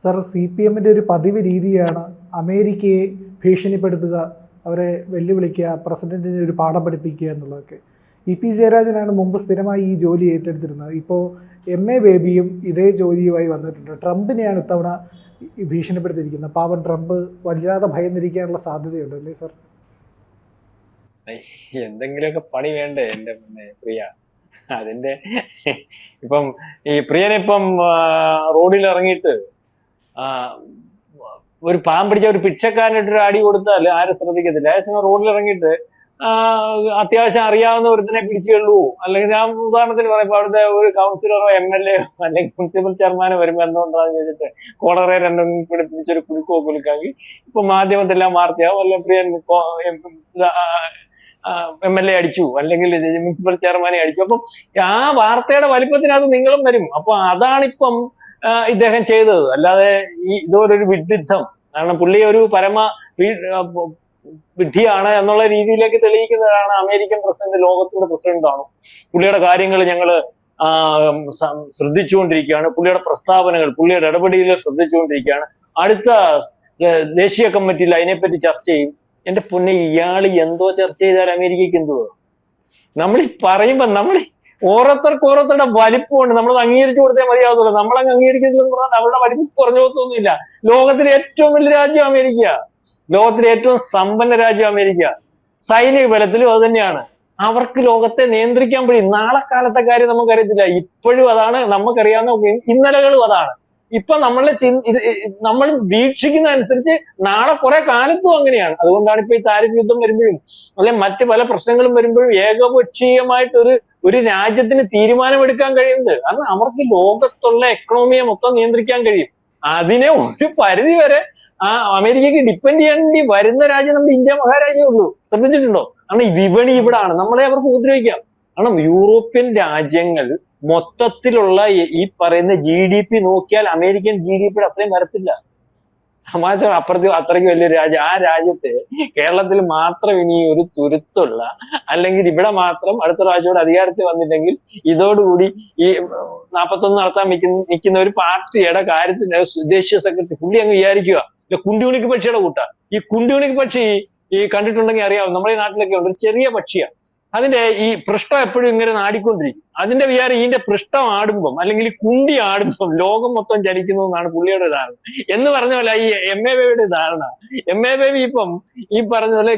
Sir, C P എമ്മിൻ്റെ ഒരു പതിവ് രീതിയാണ് അമേരിക്കയെ ഭീഷണിപ്പെടുത്തുക, അവരെ വെല്ലുവിളിക്കുക, പ്രസിഡന്റിനെ ഒരു പാഠം പഠിപ്പിക്കുക എന്നുള്ളതൊക്കെ. പി ജയരാജനാണ് മുമ്പ് സ്ഥിരമായി ഈ ജോലി ഏറ്റെടുത്തിരുന്നത്. ഇപ്പോൾ ബേബിയും ഇതേ ജോലിയുമായി വന്നിട്ടുണ്ട്. ട്രംപിനെയാണ് ഇത്തവണ ഭീഷണിപ്പെടുത്തിയിരിക്കുന്നത്. പാവൻ ട്രംപ് വല്ലാതെ ഭയന്നിരിക്കാനുള്ള സാധ്യതയുണ്ട് അല്ലേ സർ? എന്തെങ്കിലുമൊക്കെ പണി വേണ്ടേ എന്റെ പ്രിയ? അതിന്റെ ഇപ്പം ഈ പ്രിയനിപ്പം റോഡിൽ ഇറങ്ങിയിട്ട് ഒരു പാമ്പിടിച്ച ഒരു പിച്ചക്കാരനിട്ടൊരു അടി കൊടുത്താൽ ആരും ശ്രദ്ധിക്കത്തില്ല. അതേസമയം റോഡിൽ ഇറങ്ങിയിട്ട് അത്യാവശ്യം അറിയാവുന്ന ഒരുത്തിനെ പിടിച്ചുള്ളൂ, അല്ലെങ്കിൽ ഞാൻ ഉദാഹരണത്തിന് പറയുമ്പോൾ അവിടുത്തെ ഒരു കൗൺസിലറോ MLA അല്ലെങ്കിൽ മുനിസിപ്പൽ ചെയർമാനോ വരുമ്പോൾ എന്തുകൊണ്ടാന്ന് ചോദിച്ചിട്ട് കോളറെ രണ്ടും പിടിപ്പിച്ചൊരു കുലുക്കോ കുലുക്കാക്കി ഇപ്പൊ മാധ്യമത്തെല്ലാം വാർത്തയാവും. അല്ലെങ്കിൽ പ്രിയൻ MLA അടിച്ചു, അല്ലെങ്കിൽ മുനിസിപ്പൽ ചെയർമാനെ അടിച്ചു. അപ്പം ആ വാർത്തയുടെ വലിപ്പത്തിനകത്ത് നിങ്ങളും വരും. അപ്പൊ അതാണിപ്പം ഇദ്ദേഹം ചെയ്തത്. അല്ലാതെ ഇതുപോലൊരു വിഡ്ഢിത്തം, കാരണം പുള്ളി ഒരു പരമ വിഡ്ഢിയാണ് എന്നുള്ള രീതിയിലേക്ക് തെളിയിക്കുന്നതാണ് അമേരിക്കൻ പ്രസിഡന്റ്. ലോകത്തിന്റെ പ്രസിഡന്റാണ്. പുള്ളിയുടെ കാര്യങ്ങൾ ഞങ്ങൾ ശ്രദ്ധിച്ചുകൊണ്ടിരിക്കുകയാണ്. പുള്ളിയുടെ പ്രസ്താവനകൾ, പുള്ളിയുടെ ഇടപെടലുകൾ ശ്രദ്ധിച്ചുകൊണ്ടിരിക്കുകയാണ്. അടുത്ത ദേശീയ കമ്മിറ്റിയിൽ അതിനെപ്പറ്റി ചർച്ച ചെയ്യും. എന്റെ പൊന്നെ, ഇയാള് എന്തോ ചർച്ച ചെയ്താൽ അമേരിക്കക്ക് എന്തോ? നമ്മൾ പറയുമ്പോ നമ്മൾ ഓരോരുത്തരുടെ വലിപ്പമുണ്ട്. നമ്മൾ അംഗീകരിച്ചു കൊടുത്തേ മതിയാവത്തുള്ളൂ. നമ്മളങ്ങ് അംഗീകരിക്കുന്നില്ലെന്ന് പറഞ്ഞാൽ അവരുടെ വലിപ്പം കുറഞ്ഞു പോകത്തൊന്നുമില്ല. ലോകത്തിലെ ഏറ്റവും വലിയ രാജ്യം അമേരിക്ക, ലോകത്തിലെ ഏറ്റവും സമ്പന്ന രാജ്യം അമേരിക്ക. സൈനിക ബലത്തിലും അത് തന്നെയാണ്. അവർക്ക് ലോകത്തെ നിയന്ത്രിക്കാൻ കഴിയും. നാളെ കാലത്തെ കാര്യം നമുക്കറിയത്തില്ല. ഇപ്പോഴും അതാണ് നമുക്കറിയാവുന്ന ഇന്നലകളും അതാണ്. ഇപ്പൊ നമ്മൾ വീക്ഷിക്കുന്ന അനുസരിച്ച് നാളെ കുറെ കാലത്തും അങ്ങനെയാണ്. അതുകൊണ്ടാണ് ഇപ്പൊ ഈ താരിഫ് യുദ്ധം വരുമ്പോഴും അല്ലെ മറ്റ് പല പ്രശ്നങ്ങളും വരുമ്പോഴും ഏകപക്ഷീയമായിട്ട് ഒരു രാജ്യത്തിന് തീരുമാനമെടുക്കാൻ കഴിയുന്നത്. കാരണം അവർക്ക് ലോകത്തുള്ള എക്കണോമിയെ മൊത്തം നിയന്ത്രിക്കാൻ കഴിയും. അതിനെ ഒരു പരിധി വരെ അമേരിക്കക്ക് ഡിപ്പെൻഡ് ചെയ്യേണ്ടി വരുന്ന രാജ്യം നമ്മുടെ ഇന്ത്യ മഹാരാജ്യമേ ഉള്ളൂ. ശ്രദ്ധിച്ചിട്ടുണ്ടോ? കാരണം ഈ വിപണി ഇവിടാണ്. നമ്മളെ അവർക്ക് ഉപദ്രവിക്കാം. കാരണം യൂറോപ്യൻ രാജ്യങ്ങൾ മൊത്തത്തിലുള്ള ഈ പറയുന്ന GDP നോക്കിയാൽ അമേരിക്കൻ GDPയുടെ അത്രയും വരത്തില്ല. തമാശ. അത്രയ്ക്ക് വലിയൊരു രാജ്യം. ആ രാജ്യത്ത് കേരളത്തിൽ മാത്രം ഇനി ഒരു തുരുത്തുള്ള, അല്ലെങ്കിൽ ഇവിടെ മാത്രം അടുത്ത പ്രാവശ്യം അധികാരത്തിൽ വന്നില്ലെങ്കിൽ ഇതോടുകൂടി ഈ 41 നടത്താൻ നിൽക്കുന്ന ഒരു പാർട്ടിയുടെ കാര്യത്തിന് ദേശീയ സെക്രട്ടറി പുള്ളി അങ്ങ് വിചാരിക്കുക കുണ്ടിയുണിക്ക് പക്ഷിയുടെ കൂട്ട. ഈ കുണ്ടിയുണിക്ക് പക്ഷി കണ്ടിട്ടുണ്ടെങ്കിൽ അറിയാവും, നമ്മുടെ ഈ നാട്ടിലൊക്കെ ഉണ്ട്. ഒരു ചെറിയ പക്ഷിയാണ്. അതിന്റെ ഈ പൃഷ്ഠം എപ്പോഴും ഇങ്ങനെ ആടിക്കൊണ്ടിരിക്കും. അതിന്റെ വിചാരം ഇതിന്റെ പൃഷ്ഠം ആടുമ്പം അല്ലെങ്കിൽ കുണ്ടി ആടുമ്പം ലോകം മൊത്തം ചലിക്കുന്നു എന്നാണ് പുള്ളിയുടെ ധാരണ. എന്ന് പറഞ്ഞ പോലെ ഈ ബേബിയുടെ ധാരണ. ബേബി ഇപ്പം ഈ പറഞ്ഞ പോലെ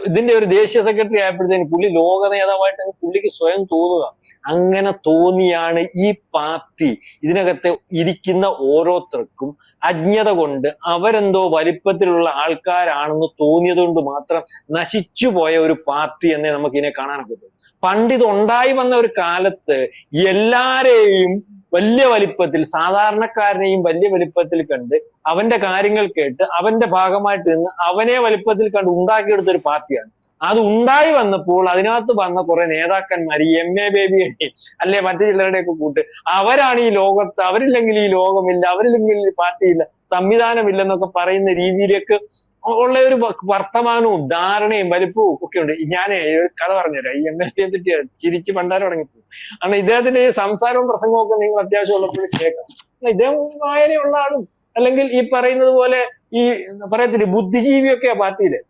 ഇതിന്റെ ഒരു ദേശീയ സെക്രട്ടറി ആയപ്പോഴത്തേക്ക് പുള്ളി ലോക നേതാവായിട്ട് പുള്ളിക്ക് സ്വയം തോന്നുക. അങ്ങനെ തോന്നിയാണ് ഈ പാർട്ടി ഇതിനകത്ത് ഇരിക്കുന്ന ഓരോരുത്തർക്കും അജ്ഞത കൊണ്ട് അവരെന്തോ വലിപ്പത്തിലുള്ള ആൾക്കാരാണെന്ന് തോന്നിയത് കൊണ്ട് മാത്രം നശിച്ചു പോയ ഒരു പാർട്ടി എന്നേ നമുക്ക് ഇതിനെ കാണാനൊക്കത്തുള്ളൂ. പണ്ട് ഇത് ഉണ്ടായി വന്ന ഒരു കാലത്ത് എല്ലാരെയും വലിയ വലിപ്പത്തിൽ, സാധാരണക്കാരനെയും വലിയ വലിപ്പത്തിൽ കണ്ട് അവന്റെ കാര്യങ്ങൾ കേട്ട് അവന്റെ ഭാഗമായിട്ട് നിന്ന് അവനെ വലിപ്പത്തിൽ കണ്ട് ഉണ്ടാക്കിയെടുത്ത ഒരു പാർട്ടിയാണ്. അത് ഉണ്ടായി വന്നപ്പോൾ അതിനകത്ത് വന്ന കുറെ നേതാക്കന്മാർ, ഈ ബേബിയെ അല്ലെ മറ്റു ചിലരുടെയൊക്കെ കൂട്ട്, അവരാണ് ഈ ലോകത്ത്, അവരില്ലെങ്കിൽ ഈ ലോകമില്ല, അവരില്ലെങ്കിൽ ഈ പാർട്ടിയില്ല, സംവിധാനമില്ലെന്നൊക്കെ പറയുന്ന രീതിയിലേക്ക് ഉള്ള ഒരു വർത്തമാനവും ധാരണയും വലിപ്പവും ഒക്കെ ഉണ്ട്. ഞാൻ ഒരു കഥ പറഞ്ഞുതരാം. ഈ MLA പറ്റി ചിരിച്ച് പണ്ടാരം തുടങ്ങിപ്പോകും. കാരണം ഇദ്ദേഹത്തിന്റെ ഈ സംസാരവും പ്രസംഗവും ഒക്കെ നിങ്ങൾ അത്യാവശ്യം ഉള്ളപ്പോഴും കേൾക്കാം. ഇദ്ദേഹം വായനയുള്ള ആളും, അല്ലെങ്കിൽ ഈ പറയുന്നത് പോലെ ഈ പറയത്തില്ലേ ബുദ്ധിജീവിയൊക്കെയാ പാർട്ടിയില്.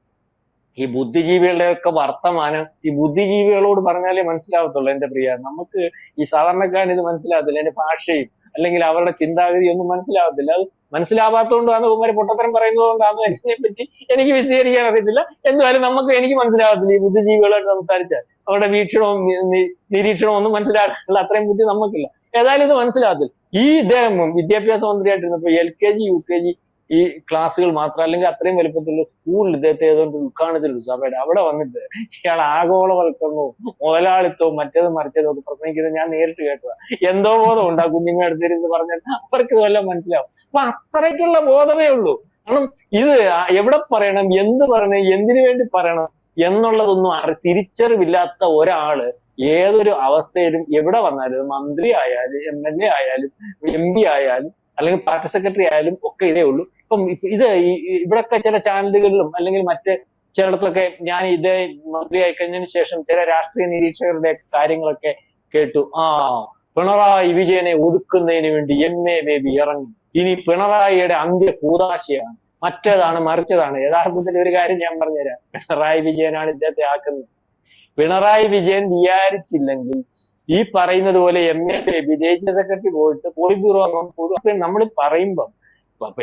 ഈ ബുദ്ധിജീവികളുടെ ഒക്കെ വർത്തമാനം ഈ ബുദ്ധിജീവികളോട് പറഞ്ഞാലേ മനസ്സിലാവത്തുള്ളൂ എന്റെ പ്രിയ. നമുക്ക് ഈ സാധാരണക്കാരന് ഇത് മനസ്സിലാവത്തില്ല. എന്റെ ഭാഷയും അല്ലെങ്കിൽ അവരുടെ ചിന്താഗതി ഒന്നും മനസ്സിലാവത്തില്ല. അത് മനസ്സിലാവാത്തതുകൊണ്ടാണ് ഇവന്മാര് പൊട്ടത്തരം പറയുന്നത് കൊണ്ടാണ് ഇതിനെപ്പറ്റി എനിക്ക് വിശദീകരിക്കാൻ അറിയത്തില്ല. എന്തായാലും എനിക്ക് മനസ്സിലാവത്തില്ല ഈ ബുദ്ധിജീവികളായിട്ട് സംസാരിച്ചാൽ. അവരുടെ വീക്ഷണവും നിരീക്ഷണവും ഒന്നും മനസ്സിലാക്കാനുള്ള അത്രയും ബുദ്ധി നമുക്കില്ല. ഏതായാലും ഇത് മനസ്സിലാകത്തില്ല. ഈ ഇദ്ദേഹം വിദ്യാഭ്യാസ മന്ത്രിയായിട്ടിരുന്നപ്പോ LKG UKG ഈ ക്ലാസ്സുകൾ മാത്രം, അല്ലെങ്കിൽ അത്രയും വലുപ്പത്തിലുള്ള സ്കൂളിൽ ഇദ്ദേഹത്തെ ഏതുകൊണ്ട് ഉദ്ഘാടനത്തിൽ സഭയുടെ അവിടെ വന്നിട്ട് ഇയാൾ ആഗോളവൽക്കരണവും മുതലാളിത്തവും മറ്റേതും മറിച്ചതും ഒക്കെ പ്രസംഗിക്കുന്നത് ഞാൻ നേരിട്ട് കേട്ടതാ. എന്തോ ബോധം ഉണ്ട് ആ കുഞ്ഞുങ്ങൾ അടുത്തിരുന്ന് പറഞ്ഞാൽ അവർക്ക് ഇതെല്ലാം മനസ്സിലാവും. അപ്പൊ അത്രയ്ക്കുള്ള ബോധമേ ഉള്ളൂ. കാരണം ഇത് എവിടെ പറയണം, എന്ത് പറയണം, എന്തിനു വേണ്ടി പറയണം എന്നുള്ളതൊന്നും തിരിച്ചറിവില്ലാത്ത ഒരാള് ഏതൊരു അവസ്ഥയിലും എവിടെ വന്നാലും, മന്ത്രി ആയാലും MLA ആയാലും MP ആയാലും അല്ലെങ്കിൽ പാർട്ടി സെക്രട്ടറി ആയാലും ഒക്കെ ഇതേ ഉള്ളൂ. ഇപ്പം ഇത് ഇവിടൊക്കെ ചില ചാനലുകളിലും അല്ലെങ്കിൽ മറ്റ് ചിലയിടത്തൊക്കെ ഞാൻ ഇതേ മന്ത്രി ആയിക്കഴിഞ്ഞതിന് ശേഷം ചില രാഷ്ട്രീയ നിരീക്ഷകരുടെ കാര്യങ്ങളൊക്കെ കേട്ടു. പിണറായി വിജയനെ ഒതുക്കുന്നതിന് വേണ്ടി ബേബി ഇറങ്ങി ഇനി പിണറായിയുടെ അന്ത്യ കൂതാശയാണ്, മറ്റേതാണ് മറിച്ചതാണ്. യഥാർത്ഥത്തിൽ ഒരു കാര്യം ഞാൻ പറഞ്ഞുതരാം, പിണറായി വിജയനാണ് ഇദ്ദേഹത്തെ ആക്കുന്നത്. പിണറായി വിജയൻ വിചാരിച്ചില്ലെങ്കിൽ ഈ പറയുന്നത് പോലെ MA ദേശീയ സെക്രട്ടറി പോയിട്ട് പോളിറ്റ് ബ്യൂറോ നമ്മൾ പറയുമ്പം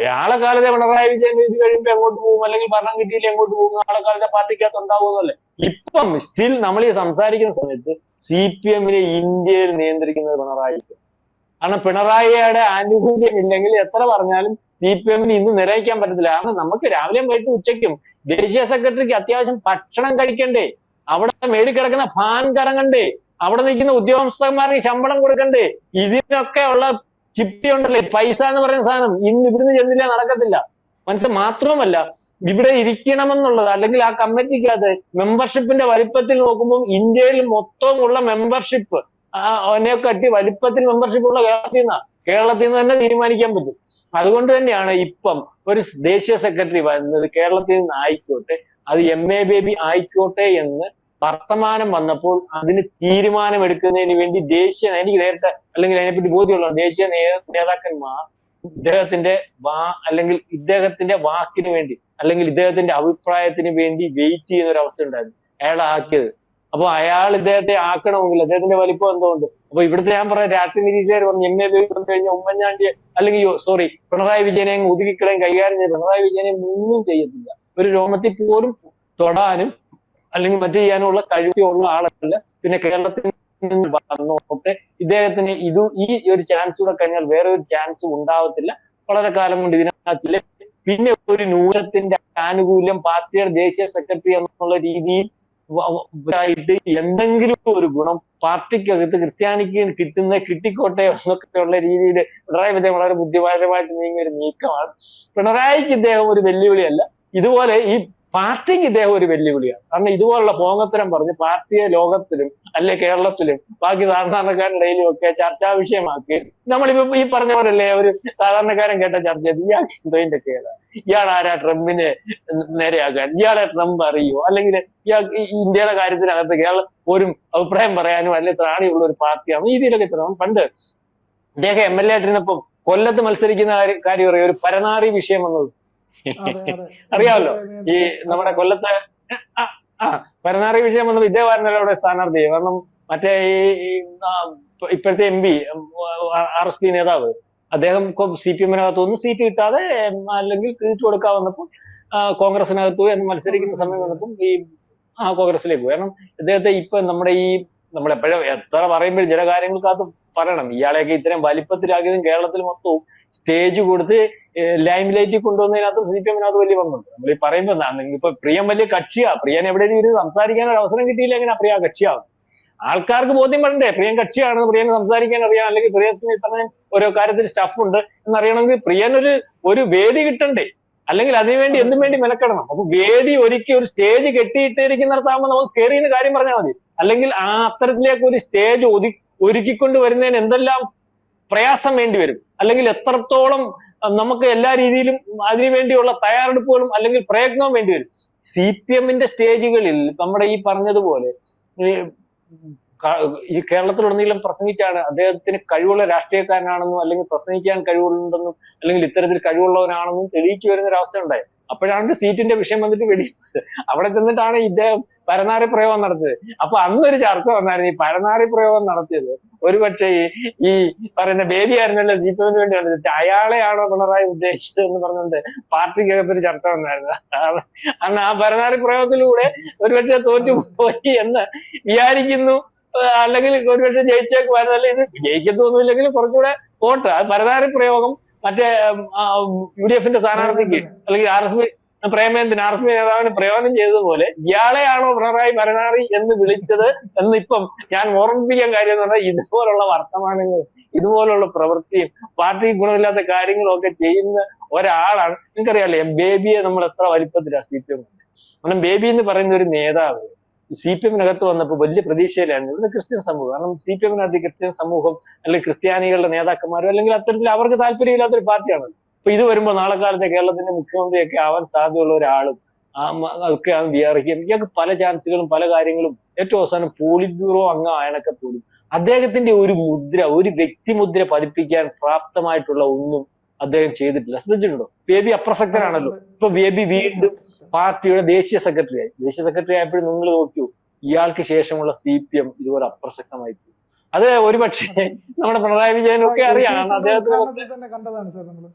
നാളെ കാലത്തെ പിണറായി വിജയൻ ഇത് കഴിയുമ്പോ എങ്ങോട്ട് പോകും, അല്ലെങ്കിൽ ഭരണം കിട്ടിയില്ല എങ്ങോട്ട് പോകും, നാളെ കാലത്തെ പാർട്ടിക്കകത്ത് ഉണ്ടാവുമെന്നല്ലേ. ഇപ്പം സ്റ്റിൽ നമ്മൾ ഈ സംസാരിക്കുന്ന സമയത്ത് CPM-നെ ഇന്ത്യയിൽ നിയന്ത്രിക്കുന്നത് പിണറായി. കാരണം പിണറായിയുടെ ആനുകൂല്യം ഇല്ലെങ്കിൽ എത്ര പറഞ്ഞാലും CPM-ന് ഇന്ന് നിറയിക്കാൻ പറ്റത്തില്ല. കാരണം നമുക്ക് രാവിലെയും വൈകിട്ട് ഉച്ചയ്ക്കും ദേശീയ സെക്രട്ടറിക്ക് അത്യാവശ്യം ഭക്ഷണം കഴിക്കണ്ടേ, അവിടെ മേടിക്കിടക്കുന്ന ഫാൻ കറങ്ങണ്ടേ, അവിടെ നിൽക്കുന്ന ഉദ്യോഗസ്ഥന്മാർക്ക് ശമ്പളം കൊടുക്കണ്ടേ, ഇതിനൊക്കെ ഉള്ള ചിട്ടി ഉണ്ടല്ലേ, പൈസ എന്ന് പറയുന്ന സാധനം ഇന്ന് ഇവിടുന്ന് ചെന്നില്ല നടക്കത്തില്ല. മാത്രവുമല്ല ഇവിടെ ഇരിക്കണമെന്നുള്ളത്, അല്ലെങ്കിൽ ആ കമ്മിറ്റിക്കകത്ത് മെമ്പർഷിപ്പിന്റെ വലിപ്പത്തിൽ നോക്കുമ്പോൾ ഇന്ത്യയിൽ മൊത്തമുള്ള മെമ്പർഷിപ്പ് അതിനെക്കട്ടി വലിപ്പത്തിൽ മെമ്പർഷിപ്പ് ഉള്ള കേരളത്തിൽ നിന്ന് തന്നെ തീരുമാനിക്കാൻ പറ്റും. അതുകൊണ്ട് തന്നെയാണ് ഇപ്പം ഒരു ദേശീയ സെക്രട്ടറി വരുന്നത് കേരളത്തിൽ നിന്ന് ആയിക്കോട്ടെ, അത് MA ബേബി ആയിക്കോട്ടെ എന്ന് വർത്തമാനം വന്നപ്പോൾ അതിന് തീരുമാനമെടുക്കുന്നതിന് വേണ്ടി എനിക്ക് നേരത്തെ അല്ലെങ്കിൽ അതിനെപ്പറ്റി ബോധ്യമുള്ള ദേശീയ നേതാക്കന്മാർ ഇദ്ദേഹത്തിന്റെ വാക്കിന് വേണ്ടി അല്ലെങ്കിൽ ഇദ്ദേഹത്തിന്റെ അഭിപ്രായത്തിന് വേണ്ടി വെയിറ്റ് ചെയ്യുന്ന ഒരു അവസ്ഥ ഉണ്ടായിരുന്നു, അയാളെ ആക്കിയത്. അപ്പൊ അയാൾ ഇദ്ദേഹത്തെ ആക്കണമെങ്കിൽ അദ്ദേഹത്തിന്റെ വലിപ്പം എന്തുകൊണ്ട്, അപ്പൊ ഇവിടുത്തെ ഞാൻ പറയാം രാഷ്ട്രീയ നിരീക്ഷകർ പറഞ്ഞു MA ബേബി വന്നു കഴിഞ്ഞാൽ ഉമ്മൻചാണ്ടിയെ അല്ലെങ്കിൽ പിണറായി വിജയനെ ഒതുക്കിക്കളയും കൈകാര്യം ചെയ്ത് പിണറായി വിജയനെ ഒന്നും ചെയ്യത്തില്ല, ഒരു രോമത്തിൽ പോലും തൊടാനും അല്ലെങ്കിൽ മറ്റു ചെയ്യാനുള്ള കഴിവുള്ള ആളല്ല. പിന്നെ കേരളത്തിൽ നിന്ന് വന്നോട്ടെ ഇദ്ദേഹത്തിന് ഈ ഒരു ചാൻസ് കൂടെ കഴിഞ്ഞാൽ വേറെ ഒരു ചാൻസ് ഉണ്ടാവത്തില്ല, വളരെ കാലം കൊണ്ട് ഇതിനകത്തില്ല. പിന്നെ ഒരു ന്യൂനത്തിന്റെ ആനുകൂല്യം പാർട്ടിയുടെ ദേശീയ സെക്രട്ടറി എന്നുള്ള രീതിയിൽ ആയിട്ട് എന്തെങ്കിലും ഒരു ഗുണം പാർട്ടിക്കകത്ത് ക്രിസ്ത്യാനിക്ക് കിട്ടിക്കോട്ടെ എന്നൊക്കെയുള്ള രീതിയിൽ പിണറായി വിജയൻ വളരെ ബുദ്ധിപരമായിട്ട് നീങ്ങിയ ഒരു നീക്കമാണ്. പിണറായിക്ക് ഇദ്ദേഹം ഒരു വെല്ലുവിളിയല്ല, ഇതുപോലെ ഈ പാർട്ടിക്ക് ഇദ്ദേഹം ഒരു വെല്ലുവിളിയാണ്. കാരണം ഇതുപോലുള്ള പോങ്ങത്തരം പറഞ്ഞ് പാർട്ടിയെ ലോകത്തിലും അല്ലെ കേരളത്തിലും ബാക്കി സാധാരണക്കാരുടെ ഇടയിലും ഒക്കെ ചർച്ചാ വിഷയമാക്കി നമ്മളിപ്പോ ഈ പറഞ്ഞ പോലല്ലേ ഒരു സാധാരണക്കാരൻ കേട്ട ചർച്ച ചെയ്ത് ഇയാൾക്ക് എന്തോതിന്റെ കേടാ, ഇയാൾ ആരാ ട്രംപിനെ നേരെയാക്കാൻ, ഇയാളെ ട്രംപ് അറിയോ, അല്ലെങ്കിൽ ഇയാൾക്ക് ഇന്ത്യയുടെ കാര്യത്തിനകത്ത് കേരളം ഒരു അഭിപ്രായം പറയാനും അല്ലെങ്കിൽ ത്രാണിയുള്ള ഒരു പാർട്ടിയാണ്. ഈ രീതിയിലൊക്കെ പണ്ട് ഇദ്ദേഹം MLA ആയിട്ടിരുന്നപ്പം കൊല്ലത്ത് മത്സരിക്കുന്ന കാര്യം അറിയാം, ഒരു പരനാറി വിഷയം വന്നത് അറിയാമല്ലോ. ഈ നമ്മുടെ കൊല്ലത്തെ പരനാറി വിഷയം വന്നപ്പോൾ ഇദ്ദേഹമായിരുന്നല്ലോ അവിടെ സ്ഥാനാർത്ഥി. കാരണം മറ്റേ ഈ ഇപ്പോഴത്തെ MP RSP നേതാവ് അദ്ദേഹം CPM-നകത്തൊന്നും സീറ്റ് കിട്ടാതെ അല്ലെങ്കിൽ സീറ്റ് കൊടുക്കാൻ വന്നപ്പോൾ കോൺഗ്രസിനകത്തു എന്ന് മത്സരിക്കുന്ന സമയം വന്നപ്പം ഈ കോൺഗ്രസിലേക്ക് പോയി. കാരണം ഇദ്ദേഹത്തെ ഇപ്പൊ നമ്മളെപ്പോഴും എത്ര പറയുമ്പോൾ ചില കാര്യങ്ങൾക്കകത്ത് പറയണം, ഇയാളെയൊക്കെ ഇത്രയും വലിപ്പത്തിലാക്കിയതും കേരളത്തിൽ മൊത്തവും സ്റ്റേജ് കൊടുത്ത് ലൈം ലൈറ്റിൽ കൊണ്ടുവന്നതിനകത്തും CPM-നകത്ത് വലിയ പങ്കുണ്ട്. നമ്മൾ ഈ പറയുമ്പോ ഇപ്പൊ പ്രിയം വലിയ കക്ഷിയാ, പ്രിയൻ എവിടെയും ഇരുന്ന് സംസാരിക്കാൻ ഒരു അവസരം കിട്ടിയില്ല, എങ്ങനെ പ്രിയ കക്ഷിയാവും? ആൾക്കാർക്ക് ബോധ്യം പറയണ്ടേ പ്രിയൻ കക്ഷിയാണ്, പ്രിയൻ സംസാരിക്കാൻ അറിയാം, അല്ലെങ്കിൽ പ്രിയത്തിന് ഇത്രയും ഓരോ കാര്യത്തിൽ സ്റ്റഫ് ഉണ്ട് എന്നറിയണമെങ്കിൽ പ്രിയൻ ഒരു വേദി കിട്ടണ്ടേ, അല്ലെങ്കിൽ അതിനുവേണ്ടി എന്തും വേണ്ടി മെനക്കെടണം. അപ്പൊ വേദി ഒരുക്കി ഒരു സ്റ്റേജ് കെട്ടിയിട്ടിരിക്കുന്നിടത്താകുമ്പോൾ നമുക്ക് കയറിയെന്ന് കാര്യം പറഞ്ഞാൽ മതി. അല്ലെങ്കിൽ അത്തരത്തിലേക്ക് ഒരു സ്റ്റേജ് ഒരുക്കിക്കൊണ്ട് വരുന്നതിന് എന്തെല്ലാം പ്രയാസം വേണ്ടി വരും, അല്ലെങ്കിൽ എത്രത്തോളം നമുക്ക് എല്ലാ രീതിയിലും അതിനുവേണ്ടിയുള്ള തയ്യാറെടുപ്പുകളും അല്ലെങ്കിൽ പ്രയത്നവും വേണ്ടി വരും. CPM-ന്റെ സ്റ്റേജുകളിൽ നമ്മുടെ ഈ പറഞ്ഞതുപോലെ ഈ കേരളത്തിലുടനീളം പ്രസംഗിച്ചാണ് അദ്ദേഹത്തിന് കഴിവുള്ള രാഷ്ട്രീയക്കാരനാണെന്നും അല്ലെങ്കിൽ പ്രസംഗിക്കാൻ കഴിവുണ്ടെന്നും അല്ലെങ്കിൽ ഇത്തരത്തിൽ കഴിവുള്ളവനാണെന്നും തെളിയിച്ചു വരുന്ന ഒരവസ്ഥ ഉണ്ടായി. അപ്പോഴാണ് സീറ്റിന്റെ വിഷയം വന്നിട്ട് വെടിച്ചത്. അവിടെ ചെന്നിട്ടാണ് ഇദ്ദേഹം പരനാറി പ്രയോഗം നടത്തിയത്. അപ്പൊ അന്നൊരു ചർച്ച വന്നായിരുന്നു, ഈ പരനാറി പ്രയോഗം നടത്തിയത് ഒരുപക്ഷെ ഈ പറയുന്ന ബേബി ആയിരുന്നല്ലോ CPM-ന് വേണ്ടി നടത്തിയത്, അയാളെയാണോ പിണറായി ഉദ്ദേശിച്ചത് എന്ന് പറഞ്ഞുകൊണ്ട് പാർട്ടിക്കകത്തൊരു ചർച്ച വന്നായിരുന്നു. അന്ന് ആ പരനാറി പ്രയോഗത്തിലൂടെ ഒരുപക്ഷെ തോറ്റുപോയി എന്ന് വിചാരിക്കുന്നു, അല്ലെങ്കിൽ ഒരുപക്ഷെ ജയിച്ചേക്കുമായിരുന്നു, അല്ലെങ്കിൽ ഇത് ജയിക്കത്തൊന്നുമില്ലെങ്കിൽ കുറച്ചുകൂടെ വോട്ട്. അത് പരനാറി പ്രയോഗം മറ്റേ UDF-ന്റെ സ്ഥാനാർത്ഥിക്ക് അല്ലെങ്കിൽ RSP പ്രേമേന്ദ്രൻ RSP നേതാവിന് പ്രയോജനം ചെയ്തതുപോലെ ഇയാളെയാണോ പിണറായി പരനാറി എന്ന് വിളിച്ചത് എന്ന് ഇപ്പം ഞാൻ ഓർമ്മിപ്പിക്കാൻ കാര്യം എന്ന് പറഞ്ഞാൽ ഇതുപോലുള്ള വർത്തമാനങ്ങളും ഇതുപോലുള്ള പ്രവൃത്തിയും പാർട്ടി ഗുണമില്ലാത്ത കാര്യങ്ങളും ഒക്കെ ചെയ്യുന്ന ഒരാളാണ്. നിങ്ങൾക്കറിയാലേ ബേബിയെ നമ്മൾ എത്ര വലിപ്പത്തിലാണ് CPM. കാരണം ബേബി എന്ന് പറയുന്ന ഒരു നേതാവ് CPM-നകത്ത് വന്നപ്പോൾ വലിയ പ്രതീക്ഷയിലായിരുന്നു ഇവിടെ ക്രിസ്ത്യൻ സമൂഹം. കാരണം CPM-നകത്ത് ക്രിസ്ത്യൻ സമൂഹം അല്ലെങ്കിൽ ക്രിസ്ത്യാനികളുടെ നേതാക്കന്മാരും അല്ലെങ്കിൽ അത്തരത്തിൽ അവർക്ക് താല്പര്യമില്ലാത്തൊരു പാർട്ടിയാണ്. അപ്പൊ ഇത് വരുമ്പോൾ നാളെ കാലത്തെ കേരളത്തിന്റെ മുഖ്യമന്ത്രിയൊക്കെ ആവാൻ സാധ്യതയുള്ള ഒരാളും ഒക്കെ വിചാരിക്കും. ഇയാൾക്ക് പല ചാൻസുകളും പല കാര്യങ്ങളും ഏറ്റവും അവസാനം പോളിറ്റ് ബ്യൂറോ അംഗമായണൊക്കെ പോലും അദ്ദേഹത്തിന്റെ ഒരു വ്യക്തിമുദ്ര പതിപ്പിക്കാൻ പ്രാപ്തമായിട്ടുള്ള ഒന്നും അദ്ദേഹം ചെയ്തിട്ടില്ല. ശ്രദ്ധിച്ചിട്ടുണ്ടോ? ബേബി അപ്രസക്തനാണല്ലോ. ഇപ്പൊ ബേബി വീണ്ടും പാർട്ടിയുടെ ദേശീയ സെക്രട്ടറി ആയി. ദേശീയ സെക്രട്ടറി ആയപ്പോഴും നിങ്ങൾ നോക്കൂ, ഇയാൾക്ക് ശേഷമുള്ള CPM ഇതുപോലെ അപ്രസക്തമായി പോയി. അത് ഒരുപക്ഷെ നമ്മുടെ പിണറായി വിജയനൊക്കെ അറിയാം. അദ്ദേഹത്തിന് തന്നെ കണ്ടതാണ് സാർ നമ്മള്.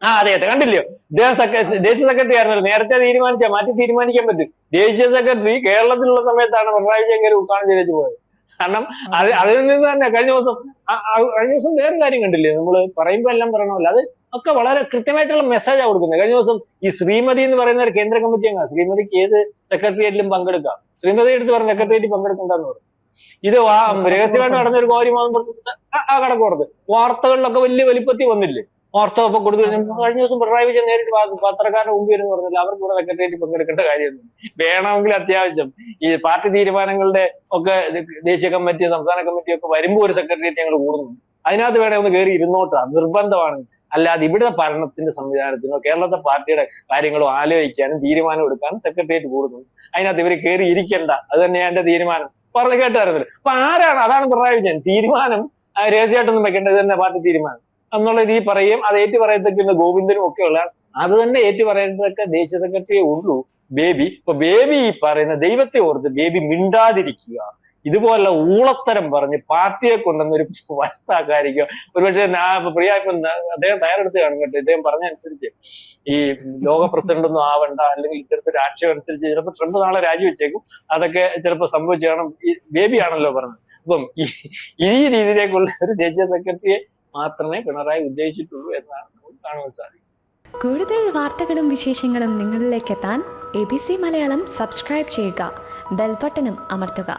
അതെ കണ്ടില്ലയോ, ഇദ്ദേഹം ദേശീയ സെക്രട്ടറി ആയിരുന്നല്ലോ. നേരത്തെ മാറ്റി തീരുമാനിക്കാൻ പറ്റും. ദേശീയ സെക്രട്ടറി കേരളത്തിലുള്ള സമയത്താണ് പിണറായി വിജയൻ കയറി ഉദ്ഘാടനം ചെയ്തു പോയത്. കാരണം അതിൽ നിന്ന് തന്നെ കഴിഞ്ഞ ദിവസം വേറെ കാര്യം കണ്ടില്ലേ, നമ്മൾ പറയുമ്പോ എല്ലാം പറയണമല്ലോ, അത് ഒക്കെ വളരെ കൃത്യമായിട്ടുള്ള മെസ്സേജാണ് കൊടുക്കുന്നത്. കഴിഞ്ഞ ദിവസം ഈ ശ്രീമതി എന്ന് പറയുന്ന ഒരു കേന്ദ്ര കമ്മിറ്റി അംഗം, ശ്രീമതിക്ക് ഏത് സെക്രട്ടേറിയറ്റിലും പങ്കെടുക്കാം, ശ്രീമതി എടുത്ത് പറഞ്ഞ സെക്രട്ടേറിയറ്റ് പങ്കെടുക്കണ്ടെന്ന് പറഞ്ഞു. ഇത് രഹസ്യമായിട്ട് നടന്നൊരു കാര്യമാണെന്ന് പറഞ്ഞിട്ട് കണക്ക് പുറത്ത് വാർത്തകളിലൊക്കെ വലിയ വലിപ്പത്തിൽ വന്നില്ലേ, വാർത്ത ഒക്കെ കൊടുത്തു. കഴിഞ്ഞ ദിവസം പിണറായി വിജയൻ നേരിട്ട് പത്രക്കാരുടെ മുമ്പിൽ എന്ന് പറഞ്ഞില്ല, അവർക്ക് കൂടെ സെക്രട്ടേറിയറ്റ് പങ്കെടുക്കേണ്ട കാര്യമൊന്നും. വേണമെങ്കിൽ അത്യാവശ്യം ഈ പാർട്ടി തീരുമാനങ്ങളുടെ ഒക്കെ ദേശീയ കമ്മിറ്റി സംസ്ഥാന കമ്മിറ്റി ഒക്കെ വരുമ്പോൾ ഒരു സെക്രട്ടേറിയറ്റ് ഞങ്ങൾ കൂടുന്നു, അതിനകത്ത് വേണേ ഒന്ന് കയറി ഇരുന്നോട്ടാ, നിർബന്ധമാണ്. അല്ലാതെ ഇവിടെ ഭരണത്തിന്റെ സംവിധാനത്തിനോ കേരളത്തെ പാർട്ടിയുടെ കാര്യങ്ങളോ ആലോചിക്കാനും തീരുമാനം എടുക്കാനും സെക്രട്ടേറിയറ്റ് കൂടുന്നു. അതിനകത്ത് ഇവർ കയറി ഇരിക്കണ്ട, അത് തന്നെയാണ് എന്റെ തീരുമാനം പറഞ്ഞു കേട്ടായിരുന്നില്ല. അപ്പൊ ആരാണ്, അതാണ് പിണറായി വിജയൻ തീരുമാനം രഹസ്യമായിട്ടൊന്നും വെക്കേണ്ടത് തന്നെ പാർട്ടി തീരുമാനം എന്നുള്ള രീതി പറയും. അത് ഏറ്റു പറയത്തക്കുന്ന ഗോവിന്ദനും ഒക്കെ ഉള്ള അത് തന്നെ ഏറ്റു പറയേണ്ടതൊക്കെ ദേശീയ സെക്രട്ടറിയെ ഉള്ളൂ ബേബി. ഇപ്പൊ ബേബി ഈ പറയുന്ന ദൈവത്തെ ഓർത്ത് ബേബി മിണ്ടാതിരിക്കുക, ഇതുപോലുള്ള ഊളത്തരം പറഞ്ഞ് പാർട്ടിയെ കൊണ്ടുവന്നൊരു വശത്താക്കായിരിക്കും. ഒരുപക്ഷെ പ്രിയ ഇപ്പൊ അദ്ദേഹം തയ്യാറെടുത്ത് കാണും കേട്ടോ. ഇദ്ദേഹം പറഞ്ഞ അനുസരിച്ച് ഈ ലോക പ്രസിഡന്റ് ഒന്നും ആവണ്ട, അല്ലെങ്കിൽ ഇത്തരത്തിൽ ആക്ഷേപം അനുസരിച്ച് ചിലപ്പോൾ ട്രംപ് നാളെ രാജിവെച്ചേക്കും. അതൊക്കെ ചിലപ്പോൾ സംഭവിച്ചു കാണും. ഈ ബേബി ആണല്ലോ പറഞ്ഞത്. അപ്പം ഈ രീതിയിലേക്കുള്ള ഒരു ദേശീയ സെക്രട്ടറിയെ മാത്രമേ പിണറായി ഉദ്ദേശിച്ചിട്ടുള്ളൂ എന്നാണ് നമുക്ക് കാണുവാൻ സാധിക്കും. കൂടുതൽ വാർത്തകളും വിശേഷങ്ങളും നിങ്ങളിലേക്ക് എത്താൻ ABC മലയാളം സബ്സ്ക്രൈബ് ചെയ്യുക, ബെൽ ബട്ടണും അമർത്തുക.